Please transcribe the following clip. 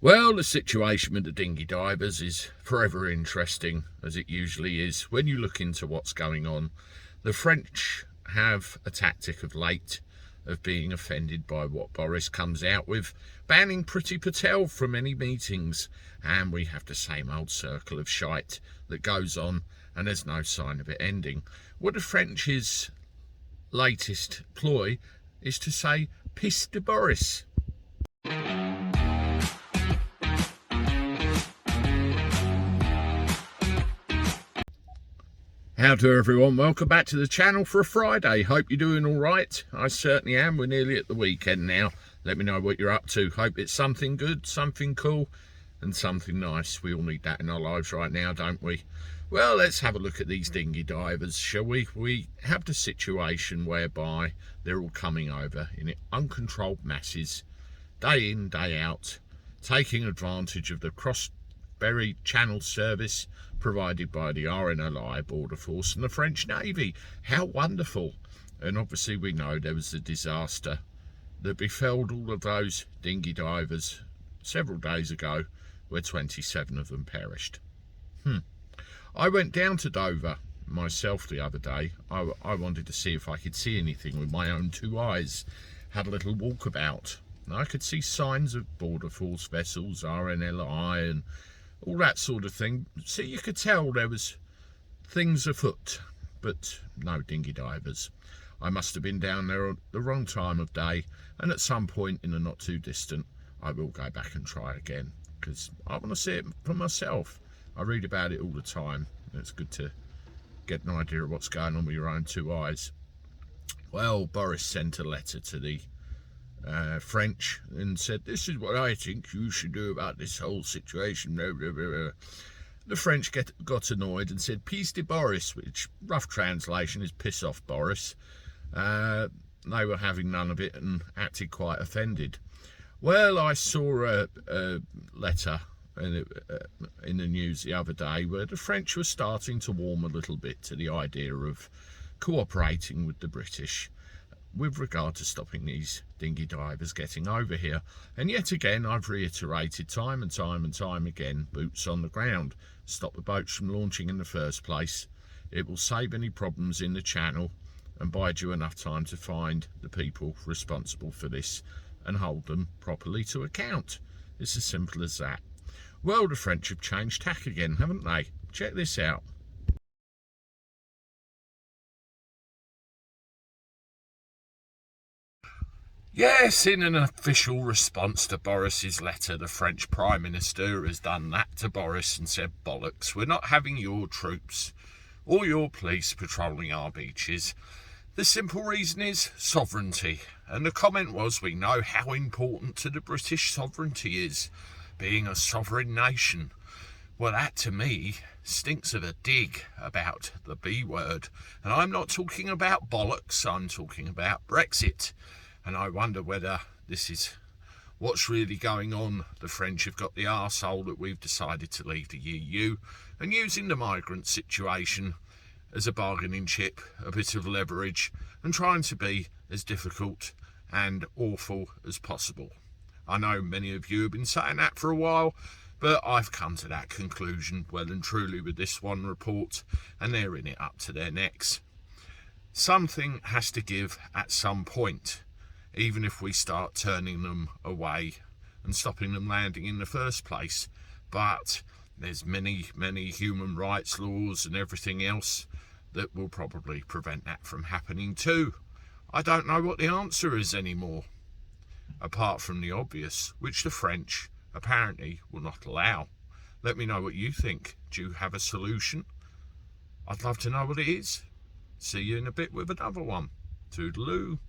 Well, the situation with the dinghy divers is forever interesting, as it usually is when you look into what's going on. The French have a tactic of late of being offended by what Boris comes out with, banning Priti Patel from any meetings, and we have the same old circle of shite that goes on, and there's no sign of it ending. What the French's latest ploy is to say, "Piss de Boris." How do everyone, welcome back to the channel for a Friday. Hope you're doing all right. I certainly am. We're nearly at the weekend now. Let me know what you're up to. Hope it's something good, something cool and something nice. We all need that in our lives right now, don't we? Well, let's have a look at these dinghy divers, shall we? We have the situation whereby they're all coming over in uncontrolled masses, day in, day out, taking advantage of the cross-ferry channel service provided by the RNLI Border Force and the French Navy. How wonderful. And obviously we know there was a disaster that befell all of those dinghy divers several days ago, where 27 of them perished. I went down to Dover myself the other day. I wanted to see if I could see anything with my own two eyes. Had a little walkabout. I could see signs of Border Force vessels, RNLI and all that sort of thing. So you could tell there was things afoot, but no dinghy divers. I must have been down there at the wrong time of day, and at some point in the not too distant, I will go back and try again, because I want to see it for myself. I read about it all the time. It's good to get an idea of what's going on with your own two eyes. Well, Boris sent a letter to the French and said, "This is what I think you should do about this whole situation." The French got annoyed and said, "Piss de Boris," which rough translation is "piss off, Boris." They were having none of it and acted quite offended. Well, I saw a letter in the news the other day where the French were starting to warm a little bit to the idea of cooperating with the British with regard to stopping these dinghy divers getting over here. And yet again, I've reiterated time and time again, boots on the ground. Stop the boats from launching in the first place. It will save any problems in the channel and bide you enough time to find the people responsible for this and hold them properly to account. It's as simple as that. Well, the French have changed tack again, haven't they? Check this out. Yes, in an official response to Boris's letter, the French Prime Minister has done that to Boris and said, "Bollocks, we're not having your troops or your police patrolling our beaches. The simple reason is sovereignty." And the comment was, "We know how important to the British sovereignty is, being a sovereign nation." Well, that to me stinks of a dig about the B word. And I'm not talking about bollocks, I'm talking about Brexit. And I wonder whether this is what's really going on. The French have got the arsehole that we've decided to leave the EU and using the migrant situation as a bargaining chip, a bit of leverage, and trying to be as difficult and awful as possible. I know many of you have been saying that for a while, but I've come to that conclusion well and truly with this one report, and they're in it up to their necks. Something has to give at some point, even if we start turning them away and stopping them landing in the first place. But there's many human rights laws and everything else that will probably prevent that from happening too. I don't know what the answer is anymore, apart from the obvious, which the French apparently will not allow. Let me know what you think. Do you have a solution? I'd love to know what it is. See you in a bit with another one. Toodaloo.